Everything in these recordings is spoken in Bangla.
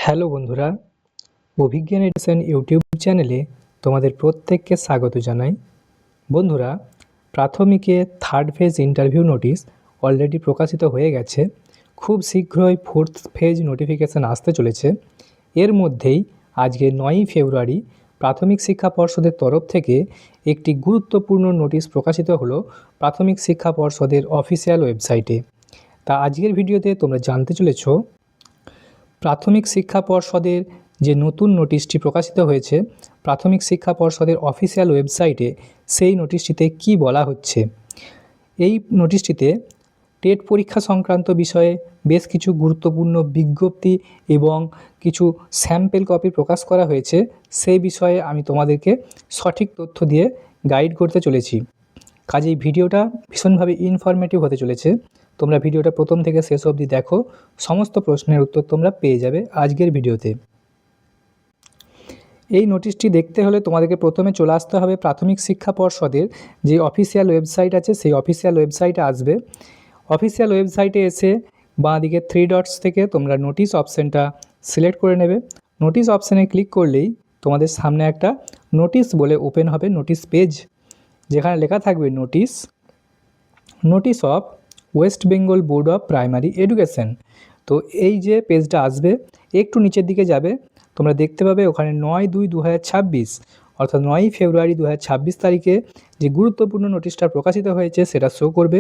হ্যালো বন্ধুরা, অভিজ্ঞান এডুকেশন ইউটিউব চ্যানেলে তোমাদের প্রত্যেককে স্বাগত জানাই। বন্ধুরা, প্রাথমিকে third phase interview notice already প্রকাশিত হয়ে গেছে। খুব শীঘ্রই ফোর্থ ফেজ নোটিফিকেশান আসতে চলেছে। এর মধ্যেই আজকে 9ই ফেব্রুয়ারি প্রাথমিক শিক্ষা পর্ষদের তরফ থেকে একটি গুরুত্বপূর্ণ নোটিশ প্রকাশিত হলো প্রাথমিক শিক্ষা পর্ষদের অফিসিয়াল ওয়েবসাইটে। তা আজকের ভিডিওতে তোমরা জানতে চলেছ প্রাথমিক শিক্ষা পর্ষদের যে নতুন নোটিশটি প্রকাশিত হয়েছে প্রাথমিক শিক্ষা পর্ষদের অফিসিয়াল ওয়েবসাইটে, সেই নোটিশটিতে কি বলা হচ্ছে। এই নোটিশটিতে টেট পরীক্ষা সংক্রান্ত বিষয়ে বেশ কিছু গুরুত্বপূর্ণ বিজ্ঞপ্তি এবং কিছু স্যাম্পল কপি প্রকাশ করা হয়েছে। সেই বিষয়ে আমি তোমাদেরকে সঠিক তথ্য দিয়ে গাইড করতে চলেছি। কাজেই ভিডিওটা ভীষণভাবে ইনফরমেটিভ হতে চলেছে। তোমরা ভিডিওটা প্রথম থেকে শেষ অবধি দেখো, সমস্ত প্রশ্নের উত্তর তোমরা পেয়ে যাবে আজকের ভিডিওতে। এই নোটিশটি দেখতে হলে তোমাদেরকে প্রথমে চলে আসতে হবে প্রাথমিক শিক্ষা পর্ষদের যে অফিসিয়াল ওয়েবসাইট আছে, সেই অফিসিয়াল ওয়েবসাইটে আসবে। অফিসিয়াল ওয়েবসাইটে এসে বাঁ দিকে 3 ডটস থেকে তোমরা নোটিশ অপশানটা সিলেক্ট করে নেবে। নোটিশ অপশানে ক্লিক করলেই তোমাদের সামনে একটা নোটিশ বলে ওপেন হবে নোটিশ পেজ, যেখানে লেখা থাকবে notice of West Bengal board of primary education. তো এই যে পেজটা আসবে, একটু নিচের দিকে যাবে, তোমরা দেখতে পাবে ওখানে 9/2/2026 অর্থাৎ 9ই ফেব্রুয়ারি 2026 তারিখে যে গুরুত্বপূর্ণ নোটিশটা প্রকাশিত হয়েছে সেটা শো করবে।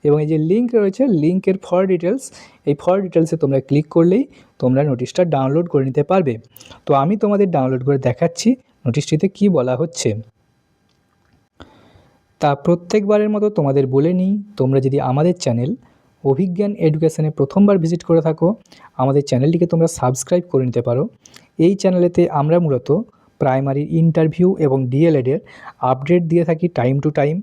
এবং এই যে লিঙ্ক রয়েছে, লিঙ্কের ফর ডিটেলস, এই ফর ডিটেলসে তোমরা ক্লিক করলেই তোমরা নোটিশটা ডাউনলোড করে নিতে পারবে। তো আমি তোমাদের ডাউনলোড করে দেখাচ্ছি নোটিশটিতে কি বলা হচ্ছে। তা প্রত্যেকবারের মতো তোমাদের বলে নিই, তোমরা যদি আমাদের চ্যানেল অভিজ্ঞান এডুকেশনে প্রথমবার ভিজিট করে থাকো, আমাদের চ্যানেলটিকে তোমরা সাবস্ক্রাইব করে নিতে পারো। এই চ্যানেলেতে আমরা মূলত প্রাইমারি ইন্টারভিউ এবং ডিএলএডের আপডেট দিয়ে থাকি টাইম টু টাইম,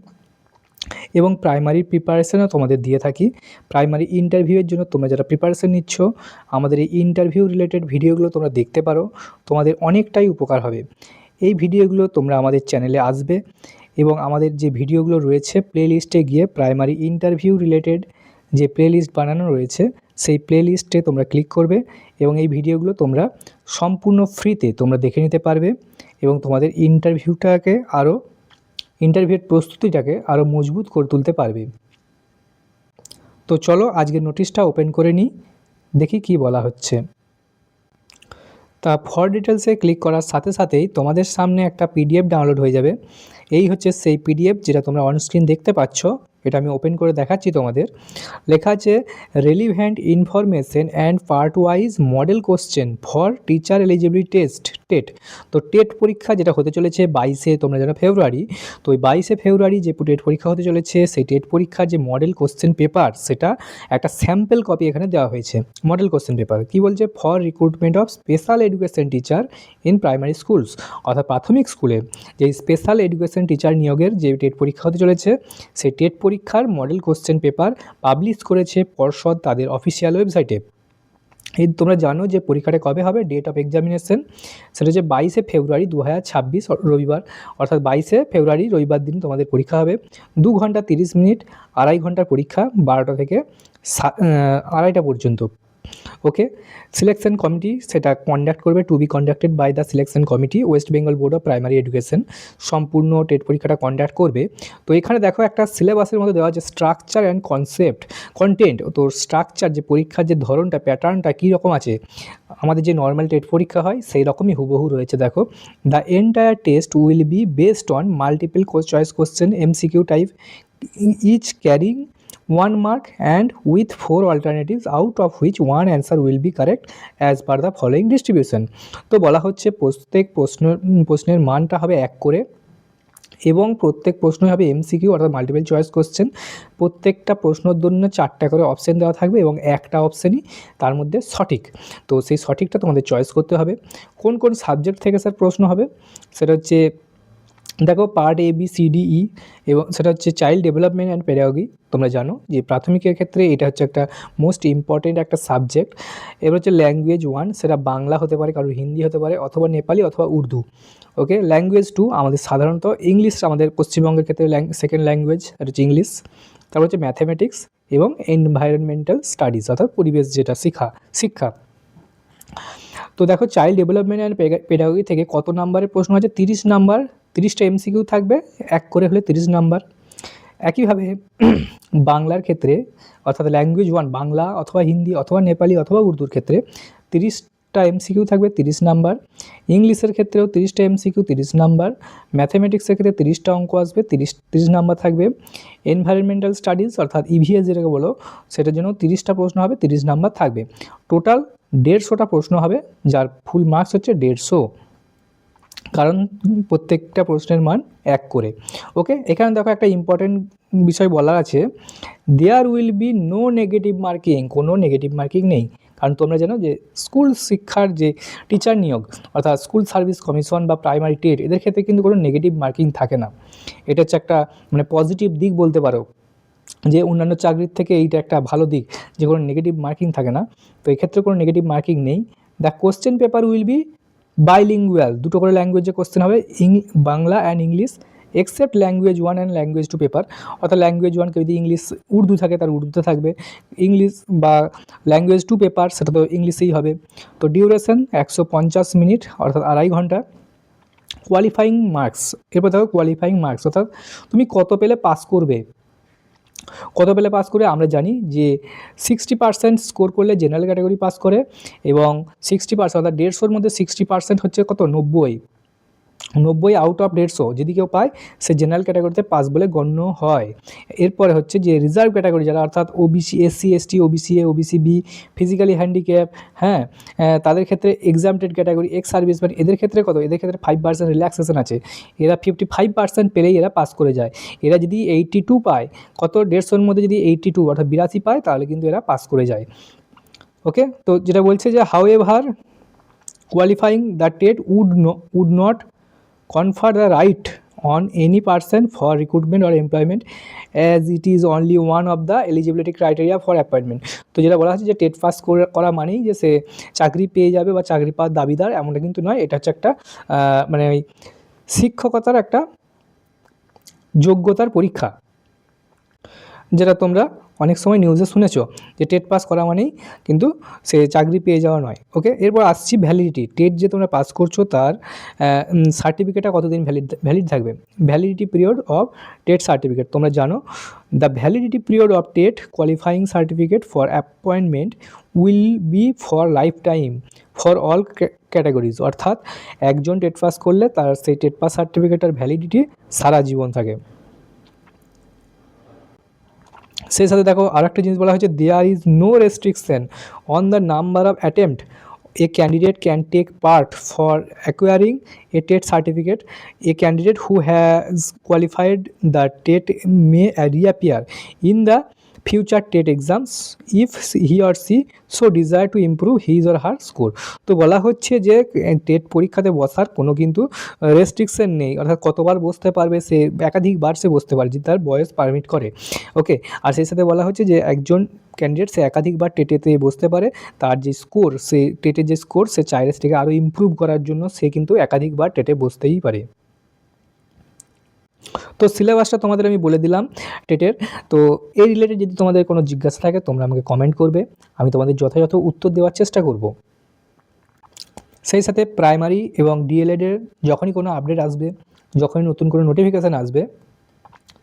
এবং প্রাইমারির প্রিপারেশনও তোমাদের দিয়ে থাকি। প্রাইমারি ইন্টারভিউয়ের জন্য তোমরা যারা প্রিপারেশন নিচ্ছ, আমাদের এই ইন্টারভিউ রিলেটেড ভিডিওগুলো তোমরা দেখতে পারো, তোমাদের অনেকটাই উপকার হবে। এই ভিডিওগুলো তোমরা আমাদের চ্যানেলে আসবে এবং আমাদের যে ভিডিওগুলো রয়েছে প্লেলিস্টে গিয়ে প্রাইমারি ইন্টারভিউ রিলেটেড যে প্লেলিস্ট বানানো রয়েছে সেই প্লেলিস্টে তোমরা ক্লিক করবে এবং এই ভিডিওগুলো তোমরা সম্পূর্ণ ফ্রিতে তোমরা দেখে নিতে পারবে এবং তোমাদের ইন্টারভিউয়ের প্রস্তুতিটাকে আরও মজবুত করে তুলতে পারবে। তো চলো আজকের নোটিশটা ওপেন করে নিই, দেখি কি বলা হচ্ছে। তা ফর ডিটেলসে ক্লিক করার সাথে সাথেই তোমাদের সামনে একটা পিডিএফ ডাউনলোড হয়ে যাবে। এই হচ্ছে সেই পিডিএফ যেটা তোমরা অনস্ক্রিন দেখতে পাচ্ছ। এটা আমি ওপেন করে দেখাচ্ছি তোমাদের। লেখা আছে relevant information and part wise model question for teacher eligibility test TET. তো টেট পরীক্ষা যেটা হতে চলেছে 22শে, তোমরা যারা ফেব্রুয়ারি, তো ওই 22শে ফেব্রুয়ারি যে টেট পরীক্ষা হতে চলেছে সেই টেট পরীক্ষার যে মডেল কোশ্চেন পেপার, সেটা একটা স্যাম্পল কপি এখানে দেওয়া হয়েছে। মডেল কোশ্চেন পেপার কী বলছে, for recruitment of special education teacher in primary schools, অর্থাৎ প্রাথমিক স্কুলে যে স্পেশাল এডুকেশন টিচার নিয়োগের যে টেট পরীক্ষা হতে চলেছে সেই টেট পরীক্ষার মডেল কোশ্চেন পেপার পাবলিশ করেছে পর্ষদ তাদের অফিসিয়াল ওয়েবসাইটে। এই তোমরা জানো যে পরীক্ষাটা কবে হবে, ডেট অফ এক্সামিনেশন সেটা হচ্ছে 22শে ফেব্রুয়ারি 2026 রবিবার, অর্থাৎ 22শে ফেব্রুয়ারি রবিবার দিন তোমাদের পরীক্ষা হবে। 2 ঘন্টা 30 মিনিট, 2.5 ঘন্টার পরীক্ষা, 12টা থেকে 2:30 পর্যন্ত। ওকে, সিলেকশন কমিটি সেটা কন্ডাক্ট করবে, to be conducted by the selection committee West Bengal board of primary education, সম্পূর্ণ টেট পরীক্ষাটা কন্ডাক্ট করবে। তো এখানে দেখো একটা সিলেবাসের মধ্যে দেওয়া আছে স্ট্রাকচার অ্যান্ড কন্টেন্ট। তো স্ট্রাকচার যে পরীক্ষার যে ধরনটা, প্যাটার্নটা কী রকম আছে, আমাদের যে নর্মাল টেট পরীক্ষা হয় সেই রকমই হুবহু রয়েছে। দেখো, the entire test will be based on multiple choice question MCQ type, each carrying 1 mark and with 4 alternatives out of which one answer will be correct as per the following distribution। তো বলা হচ্ছে প্রত্যেক প্রশ্নের মানটা হবে 1 করে এবং প্রত্যেক প্রশ্নই হবে এমসিকিউ অর্থাৎ মাল্টিপল চয়েস কোশ্চেন। প্রত্যেকটা প্রশ্নের জন্য 4টা করে অপশান দেওয়া থাকবে এবং একটা অপশানই তার মধ্যে সঠিক। তো সেই সঠিকটা তোমাদের চয়েস করতে হবে। কোন কোন সাবজেক্ট থেকে স্যার প্রশ্ন হবে, সেটা হচ্ছে দেখো পার্ট ABCDE, এবং সেটা হচ্ছে চাইল্ড ডেভেলপমেন্ট অ্যান্ড পেডাগজি। তোমরা জানো যে প্রাথমিকের ক্ষেত্রে এটা হচ্ছে একটা মোস্ট ইম্পর্টেন্ট একটা সাবজেক্ট। এবার হচ্ছে ল্যাঙ্গুয়েজ 1, সেটা বাংলা হতে পারে, কারোর হিন্দি হতে পারে, অথবা নেপালি অথবা উর্দু। ওকে, ল্যাঙ্গুয়েজ 2 আমাদের সাধারণত ইংলিশ, আমাদের পশ্চিমবঙ্গের ক্ষেত্রে সেকেন্ড ল্যাঙ্গুয়েজ এটা হচ্ছে ইংলিশ। তারপর হচ্ছে ম্যাথামেটিক্স এবং এনভায়রনমেন্টাল স্টাডিজ অর্থাৎ পরিবেশ যেটা শিক্ষা। তো দেখো চাইল্ড ডেভেলপমেন্ট অ্যান্ড পেডাগোগি থেকে কত নাম্বারের প্রশ্ন আছে? 30 নাম্বার, 30টা এমসিকিউ থাকবে, এক করে হলে 30 নাম্বার। একইভাবে বাংলার ক্ষেত্রে অর্থাৎ ল্যাঙ্গুয়েজ 1 বাংলা অথবা হিন্দি অথবা নেপালি অথবা উর্দুর ক্ষেত্রে 30টা এমসিকিউ থাকবে, 30 নাম্বার। ইংলিশের ক্ষেত্রেও 30টা এমসিকিউ, 30 নাম্বার। ম্যাথামেটিক্সের ক্ষেত্রে 30টা অঙ্ক আসবে, 30 নাম্বার থাকবে। এনভায়রনমেন্টাল স্টাডিজ অর্থাৎ ইভিএস যেটাকে বলো, সেটার জন্য 30টা প্রশ্ন হবে, 30 নাম্বার থাকবে। টোটাল 150টা প্রশ্ন হবে, যার ফুল মার্কস হচ্ছে 150, কারণ প্রত্যেকটা প্রশ্নের মান 1 করে। ওকে, এখানে দেখো একটা ইম্পর্টেন্ট বিষয় বলা আছে, there will be no negative marking, কোনো নেগেটিভ মার্কিং নেই। কারণ তোমরা জানো যে স্কুল শিক্ষার যে টিচার নিয়োগ অর্থাৎ স্কুল সার্ভিস কমিশন বা প্রাইমারি টেট, এদের ক্ষেত্রে কিন্তু কোনো নেগেটিভ মার্কিং থাকে না। এটা হচ্ছে একটা মানে পজিটিভ দিক বলতে পারো, যে অন্যান্য চাকরির থেকে এইটা একটা ভালো দিক যে কোনো নেগেটিভ মার্কিং থাকে না। তো এক্ষেত্রে কোনো নেগেটিভ মার্কিং নেই। The question paper will be bilingual, দুটো করে ল্যাঙ্গুয়েজে কোশ্চেন হবে, Bangla and English, except language 1 and language 2 paper. অর্থাৎ ল্যাঙ্গুয়েজ 1 যদি ইংলিশ উর্দু থাকে তার উর্দুতে থাকবে, ইংলিশ বা ল্যাঙ্গুয়েজ 2 পেপার সেটা তো ইংলিশেই হবে। তো ডিউরেশন 150 মিনিট অর্থাৎ 2.5 ঘন্টা। কোয়ালিফাইং মার্কস, এরপর দেখো কোয়ালিফাইং মার্কস অর্থাৎ তুমি কত পেলে পাস করবে। কত পেলে পাস করে আমরা জানি যে 60% স্কোর করলে জেনারেল ক্যাটাগরি পাস করে, এবং 60% অর্থাৎ 150-র মধ্যে 60% হচ্ছে কত? 90। 90 আউট অফ 150 যদি কেউ পায় সে জেনারেল ক্যাটাগরিতে পাস বলে গণ্য হয়। এরপরে হচ্ছে যে রিজার্ভ ক্যাটাগরি যারা অর্থাৎ OBC, SC, ST, OBC A, OBC B, physically handicap, হ্যাঁ, তাদের ক্ষেত্রে এক্সামটেড ক্যাটাগরি, এক্স সার্ভিসম্যান, এদের ক্ষেত্রে কত? এদের ক্ষেত্রে 5% রিল্যাক্সেশন আছে, এরা 55% পেলেই এরা পাস করে যায়। এরা যদি 82 পায়, কত? 150-র মধ্যে যদি 82 অর্থাৎ 82 পায় তাহলে কিন্তু এরা পাস করে যায়। ওকে, তো যেটা বলছে যে however qualifying the TET would not confer the right on any person for recruitment or employment as it is only one of the eligibility criteria for appointment। তো যেটা বলা হচ্ছে যে টেট পাস করা মানেই যে সে চাকরি পেয়ে যাবে বা চাকরি পাওয়ার দাবিদার, এমনটা কিন্তু নয়। এটা হচ্ছে একটা মানে শিক্ষকতার একটা যোগ্যতার পরীক্ষা, যেটা তোমরা অনেক সময় নিউজে শুনেছো যে টেট পাস করা মানেই কিন্তু সে চাকরি পেয়ে যাওয়া নয়। ওকে, এরপর আসছি ভ্যালিডিটি। টেট যে তোমরা পাস করছো তার সার্টিফিকেটটা কতদিন ভ্যালিড থাকবে? Validity period of TET certificate, তোমরা জানো the validity period of TET qualifying certificate for appointment will be for lifetime for all categories. অর্থাৎ একজন টেট পাস করলে তার সেই টেট পাস সার্টিফিকেটের ভ্যালিডিটি সারা জীবন থাকে। সেই সাথে দেখো আর একটা জিনিস বলা হয়েছে, there is no restriction on the number of attempt a candidate can take part for acquiring a TET certificate. A candidate who has qualified the TET may reappear in the future TET exams if he or she so desire to improve his or her score। তো বলা হচ্ছে যে টেট পরীক্ষাতে বসার কোনো কিন্তু রেস্ট্রিকশন নেই, অর্থাৎ কতবার বসতে পারবে সে, একাধিকবার সে বসতে পারে যদি তার বয়স পারমিট করে। ওকে, আর সেই সাথে বলা হচ্ছে যে একজন ক্যান্ডিডেট সে একাধিকবার টেটেতে বসতে পারে, তার যে স্কোর, সে টেটের যে স্কোর সে চাইলে সেটাকে আরও ইমপ্রুভ করার জন্য সে কিন্তু একাধিকবার টেটে বসতেই পারে। তো সিলেবাসটা তোমাদের আমি বলে দিলাম টেটের। তো এই রিলেটেড যদি তোমাদের কোনো জিজ্ঞাসা থাকে তোমরা আমাকে কমেন্ট করবে, আমি তোমাদের যথাযথ উত্তর দেওয়ার চেষ্টা করব। সেই সাথে প্রাইমারি এবং ডিএলএডের যখনই কোনো আপডেট আসবে, যখনই নতুন কোনো নোটিফিকেশান আসবে,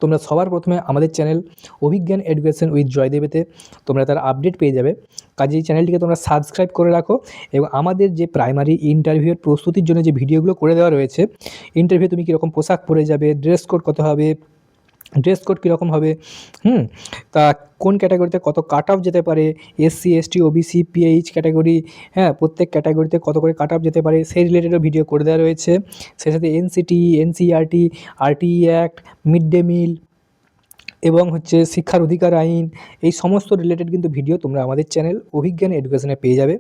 তোমরা সবার প্রথমে আমাদের চ্যানেল অভিজ্ঞান এডুকেশন উইথ জয়দেবেতে তোমরা তার আপডেট পেয়ে যাবে। কাজেই চ্যানেলটিকে তোমরা সাবস্ক্রাইব করে রাখো, এবং আমাদের যে প্রাইমারি ইন্টারভিউয়ের প্রস্তুতির জন্য যে ভিডিওগুলো করে দেওয়া রয়েছে, ইন্টারভিউ তুমি কীরকম পোশাক পরে যাবে, ড্রেস কোড কত হবে, ড্রেস কোড কীরকম হবে, তা কোন ক্যাটাগরিতে কত কাট অফ যেতে পারে, SC, ST, OBC, pH category, হ্যাঁ, প্রত্যেক ক্যাটাগরিতে কত করে কাট অফ যেতে পারে সেই রিলেটেডও ভিডিও করে দেওয়া রয়েছে। সেই সাথে NCT, NCERT, RTE act, mid day meal এবং হচ্ছে শিক্ষার অধিকার আইন, এই সমস্ত রিলেটেড কিন্তু ভিডিও তোমরা আমাদের চ্যানেল অভিজ্ঞান এডুকেশনে পেয়ে যাবে।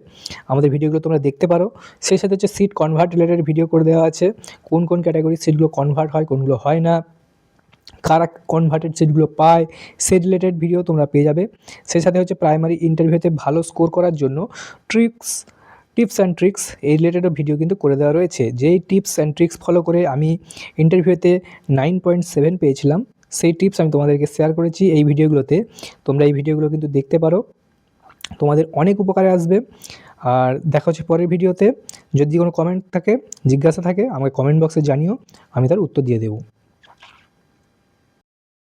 আমাদের ভিডিওগুলো তোমরা দেখতে পারো। সেই সাথে হচ্ছে সিট কনভার্ট রিলেটেড ভিডিও করে দেওয়া আছে, কোন কোন ক্যাটাগরির সিটগুলো কনভার্ট হয়, কোনগুলো হয় না, কারা কনভার্টেড সিটগুলো পায়, সেই রিলেটেড ভিডিও তোমরা পেয়ে যাবে। সেই সাথে হচ্ছে প্রাইমারি ইন্টারভিউতে ভালো স্কোর করার জন্য টিপস অ্যান্ড ট্রিক্স এই রিলেটেডও ভিডিও কিন্তু করে দেওয়া রয়েছে। যেই টিপস অ্যান্ড ট্রিক্স ফলো করে আমি ইন্টারভিউতে 9.7 পেয়েছিলাম, সেই টিপস আমি তোমাদেরকে শেয়ার করেছি এই ভিডিওগুলোতে। তোমরা এই ভিডিওগুলো কিন্তু দেখতে পারো, তোমাদের অনেক উপকারে আসবে। আর দেখা হচ্ছে পরের ভিডিওতে। যদি কোনো কমেন্ট থাকে, জিজ্ঞাসা থাকে, আমাকে কমেন্ট বক্সে জানিও, আমি তার উত্তর দিয়ে দেবো।